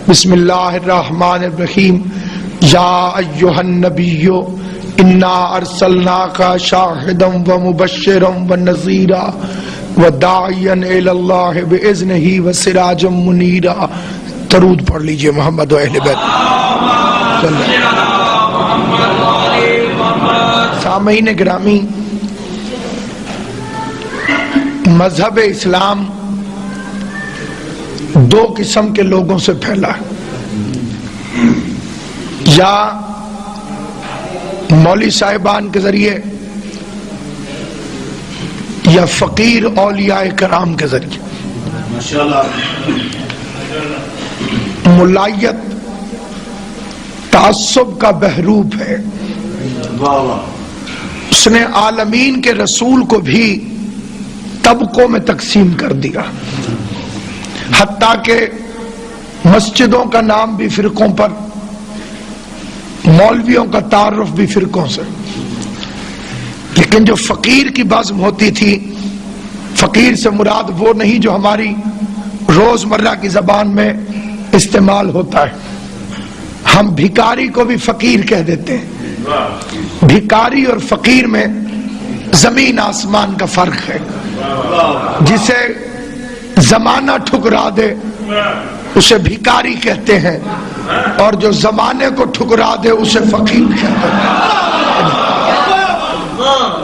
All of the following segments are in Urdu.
بسم اللہ الرحمن الرحیم یا ایہا النبی انا ارسلناک شاہدا ومبشرا ونذیرا وداعیا الی اللہ باذنہ وسراجا منیرا. درود پڑھ لیجئے محمد و اہل بیت. سامعین گرامی، مذہب اسلام دو قسم کے لوگوں سے پھیلا ہے. یا مولوی صاحبان کے ذریعے یا فقیر اولیاء کرام کے ذریعے. ملائیت تعصب کا بحروب ہے. اس نے عالمین کے رسول کو بھی طبقوں میں تقسیم کر دیا، حتیٰ کہ مسجدوں کا نام بھی فرقوں پر، مولویوں کا تعارف بھی فرقوں سے. لیکن جو فقیر کی بزم ہوتی تھی، فقیر سے مراد وہ نہیں جو ہماری روزمرہ کی زبان میں استعمال ہوتا ہے. ہم بھکاری کو بھی فقیر کہہ دیتے ہیں. بھکاری اور فقیر میں زمین آسمان کا فرق ہے. جسے زمانہ ٹھکرا دے اسے بھکاری کہتے ہیں، اور جو زمانے کو ٹھکرا دے اسے فقیر کہتے ہیں.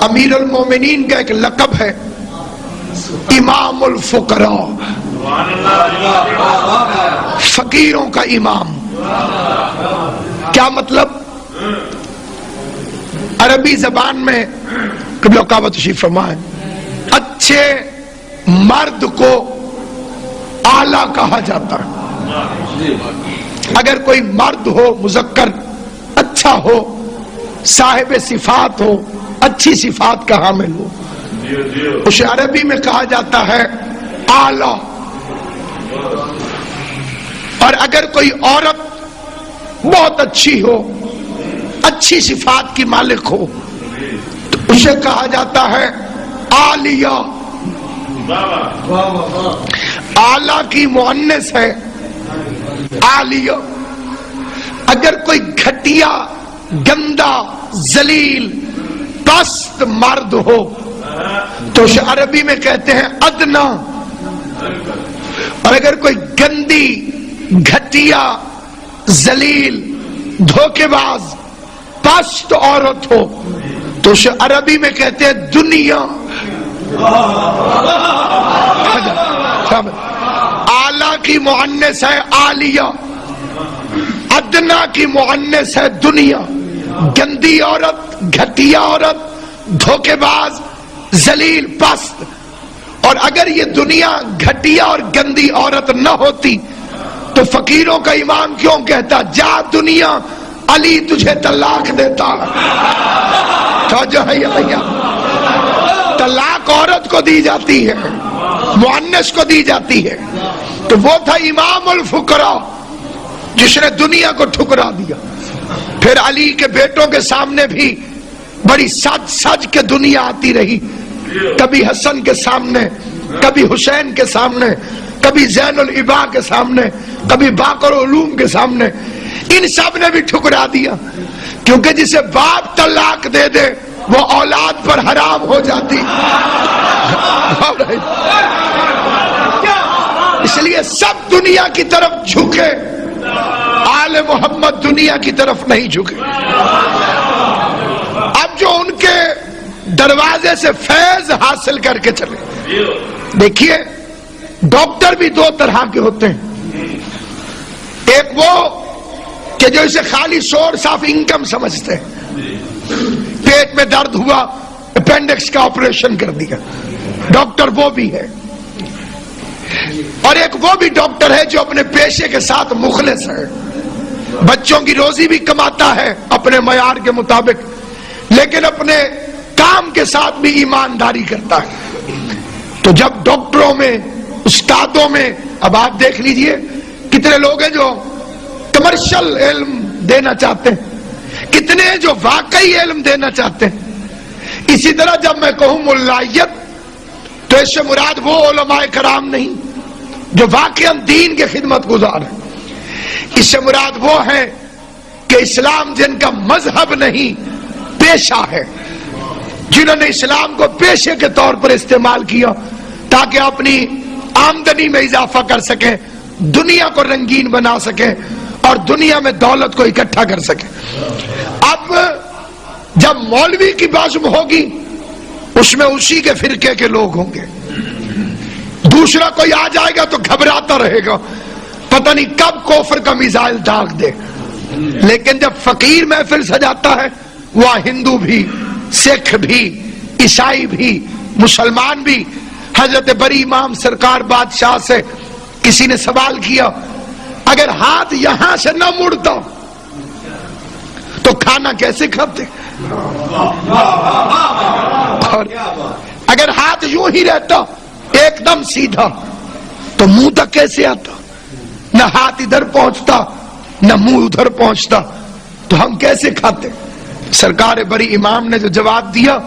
امیر المومنین کا ایک لقب ہے امام الفقراء، فقیروں کا امام. کیا مطلب؟ عربی زبان میں قبلہ کعبہ تشریف فرمائیں، اچھے مرد کو اعلیٰ کہا جاتا ہے. اگر کوئی مرد ہو، مذکر اچھا ہو، صاحب صفات ہو، اچھی صفات کا حامل ہو، اسے عربی میں کہا جاتا ہے اعلیٰ. اور اگر کوئی عورت بہت اچھی ہو، اچھی صفات کی مالک ہو، تو اسے کہا جاتا ہے عالیہ. اعلیٰ کی مؤنث ہے عالیہ. اگر کوئی گھٹیا، گندا، ذلیل، پست مرد ہو تو اسے عربی میں کہتے ہیں ادنا. اور اگر کوئی گندی، گھٹیا، ذلیل، دھوکے باز، پست عورت ہو تو اسے عربی میں کہتے ہیں دنیا. اعلیٰ کی مؤنث ہے عالیہ، ادنا کی مؤنث ہے دنیا. گندی عورت، گھٹیا عورت، دھوکے باز، ذلیل، پست. اور اگر یہ دنیا گھٹیا اور گندی عورت نہ ہوتی تو فقیروں کا امام کیوں کہتا جا دنیا علی تجھے طلاق دیتا. طلاق عورت کو دی جاتی ہے، مؤنث کو دی جاتی ہے. تو وہ تھا امام الفقراء جس نے دنیا کو ٹھکرا دیا. پھر علی کے بیٹوں کے سامنے بھی بڑی سج سج کے دنیا آتی رہی. کبھی حسن کے سامنے، کبھی حسین کے سامنے، کبھی زین العبا کے سامنے، کبھی باقر علوم کے سامنے. ان سب نے بھی ٹھکرا دیا، کیونکہ جسے باپ طلاق دے دے وہ اولاد پر حرام ہو جاتی. اس لیے سب دنیا کی طرف جھکے، آل محمد دنیا کی طرف نہیں جھکے. اب جو ان کے دروازے سے فیض حاصل کر کے چلے. دیکھیے ڈاکٹر بھی دو طرح کے ہوتے ہیں. ایک وہ کہ جو اسے خالی سورس آف انکم سمجھتے ہیں، پیٹ میں درد ہوا اپینڈکس کا آپریشن کر دیا، ڈاکٹر وہ بھی ہے. اور ایک وہ بھی ڈاکٹر ہے جو اپنے پیشے کے ساتھ مخلص ہے، بچوں کی روزی بھی کماتا ہے اپنے معیار کے مطابق، لیکن اپنے کام کے ساتھ بھی ایمانداری کرتا ہے. تو جب ڈاکٹروں میں، استادوں میں، اب آپ دیکھ لیجئے کتنے لوگ ہیں جو کمرشل علم دینا چاہتے ہیں، کتنے جو واقعی علم دینا چاہتے ہیں. اسی طرح جب میں کہوں ملائیت تو اس سے مراد وہ علماء کرام نہیں جو واقعاً دین کے خدمت گزار ہیں. اس سے مراد وہ ہے کہ اسلام جن کا مذہب نہیں پیشہ ہے، جنہوں نے اسلام کو پیشے کے طور پر استعمال کیا تاکہ اپنی آمدنی میں اضافہ کر سکیں، دنیا کو رنگین بنا سکیں اور دنیا میں دولت کو اکٹھا کر سکیں۔ اب جب مولوی کی بازم ہوگی اس میں اسی کے فرقے کے لوگ ہوں گے، دوسرا کوئی آ جائے گا تو گھبراتا رہے گا، پتہ نہیں کب کفر کا میزائل داغ دے۔ لیکن جب فقیر محفل سجاتا ہے، وہاں ہندو بھی، سکھ بھی، عیسائی بھی، مسلمان بھی۔ حضرت بری امام سرکار بادشاہ سے کسی نے سوال کیا، اگر ہاتھ یہاں سے نہ مڑتا تو کھانا کیسے کھاتے؟ اور اگر ہاتھ یوں ہی رہتا ایک دم سیدھا تو منہ تک کیسے آتا؟ نہ ہاتھ ادھر پہنچتا نہ منہ ادھر پہنچتا، تو ہم کیسے کھاتے؟ سرکار بری امام نے جو جواب دیا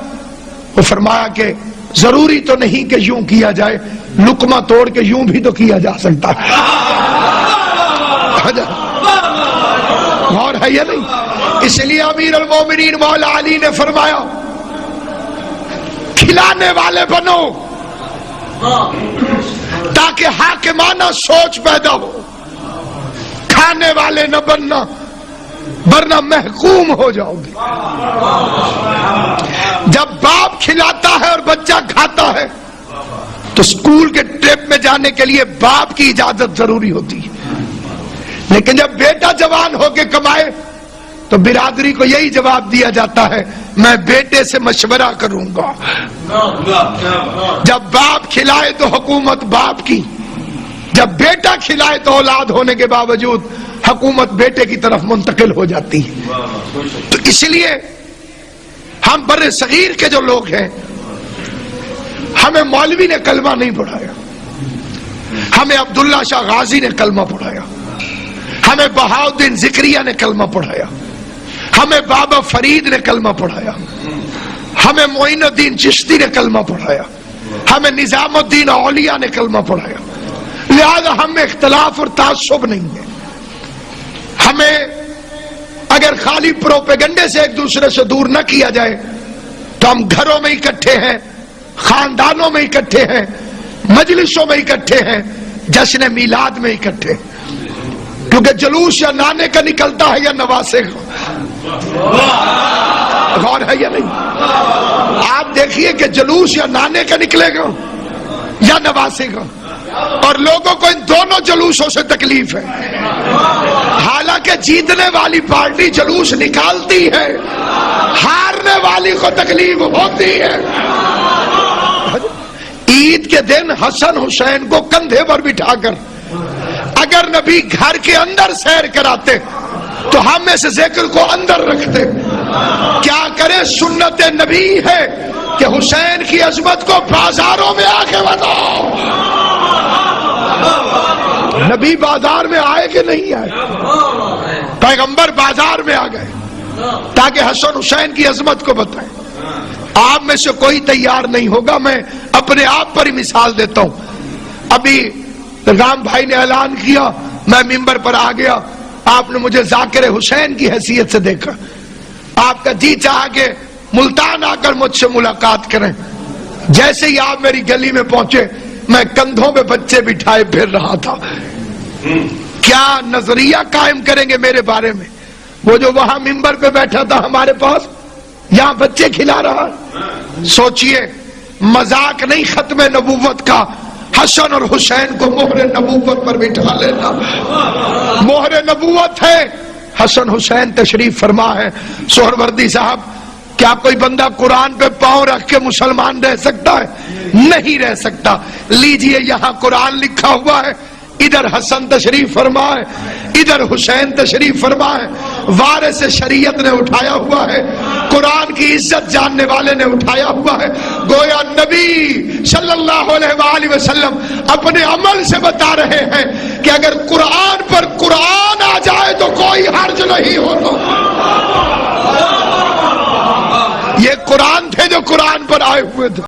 وہ فرمایا کہ ضروری تو نہیں کہ یوں کیا جائے، لقمہ توڑ کے یوں بھی تو کیا جا سکتا ہے۔ اور ہے یا نہیں؟ اس لیے امیر المومنین مولا علی نے فرمایا کھلانے والے بنو تاکہ حاکمانہ سوچ پیدا ہو، کھانے والے نہ بننا ورنہ محکوم ہو جاؤ گے۔ جب باپ کھلاتا ہے اور بچہ کھاتا ہے تو اسکول کے ٹرپ میں جانے کے لیے باپ کی اجازت ضروری ہوتی ہے، لیکن جب بیٹا جوان ہو کے کمائے تو برادری کو یہی جواب دیا جاتا ہے میں بیٹے سے مشورہ کروں گا۔ جب باپ کھلائے تو حکومت باپ کی، جب بیٹا کھلائے تو اولاد ہونے کے باوجود حکومت بیٹے کی طرف منتقل ہو جاتی ہے۔ تو اس لیے ہم بر صغیر کے جو لوگ ہیں، ہمیں مولوی نے کلمہ نہیں پڑھایا، ہمیں عبداللہ شاہ غازی نے کلمہ پڑھایا، ہمیں بہاؤالدین ذکریہ نے کلمہ پڑھایا، ہمیں بابا فرید نے کلمہ پڑھایا، ہمیں معین الدین چشتی نے کلمہ پڑھایا، ہمیں نظام الدین اولیاء نے کلمہ پڑھایا۔ لہذا ہم میں اختلاف اور تعصب نہیں ہے۔ ہمیں اگر خالی پروپیگنڈے سے ایک دوسرے سے دور نہ کیا جائے تو ہم گھروں میں اکٹھے ہیں، خاندانوں میں اکٹھے ہیں، مجلسوں میں اکٹھے ہیں، جشن میلاد میں اکٹھے، کیونکہ جلوس یا نانے کا نکلتا ہے یا نواسے کا، غور ہے یا نہیں؟ آپ دیکھیے کہ جلوس یا نانے کا نکلے گا یا نواسے کا، اور لوگوں کو ان دونوں جلوسوں سے تکلیف ہے، حالانکہ جیتنے والی پارٹی جلوس نکالتی ہے، ہارنے والی کو تکلیف ہوتی ہے۔ عید کے دن حسن حسین کو کندھے پر بٹھا کر اگر نبی گھر کے اندر سیر کراتے تو ہم اس ذکر کو اندر رکھتے۔ کیا کرے، سنت نبی ہے کہ حسین کی عظمت کو بازاروں میں آ کے بتاؤ۔ نبی بازار میں آئے کہ نہیں آئے؟ پیغمبر بازار میں آ گئے تاکہ حسن حسین کی عظمت کو بتائیں۔ آپ میں سے کوئی تیار نہیں ہوگا، میں اپنے آپ پر ہی مثال دیتا ہوں۔ ابھی رام بھائی نے اعلان کیا، میں ممبر پر آ گیا، آپ نے مجھے ذاکر حسین کی حیثیت سے دیکھا، آپ کا جی چاہا کہ ملتان آ کر مجھ سے ملاقات کریں۔ جیسے ہی آپ میری گلی میں پہنچے میں کندھوں پہ بچے بٹھائے پھر رہا تھا۔ کیا نظریہ قائم کریں گے میرے بارے میں؟ وہ جو وہاں ممبر پہ بیٹھا تھا ہمارے پاس، یہاں بچے کھلا رہا۔ سوچئے، مذاق نہیں ختم نبوت کا، حسن اور حسین کو مہر نبوت پر بٹھا لینا۔ مہر نبوت ہے، حسن حسین تشریف فرما ہے۔ سہروردی صاحب، کیا کوئی بندہ قرآن پہ پاؤں رکھ کے مسلمان رہ سکتا ہے؟ نہیں رہ سکتا۔ لیجئے، یہاں قرآن لکھا ہوا ہے، ادھر حسن تشریف فرما ہے، ادھر حسین تشریف فرما ہے، وارث شریعت نے اٹھایا ہوا ہے، قرآن کی عزت جاننے والے نے اٹھایا ہوا ہے۔ گویا نبی صلی اللہ علیہ وآلہ وسلم اپنے عمل سے بتا رہے ہیں کہ اگر قرآن پر قرآن آ جائے تو کوئی حرج نہیں ہوتا۔ یہ قرآن تھے جو قرآن پر آئے ہوئے تھے۔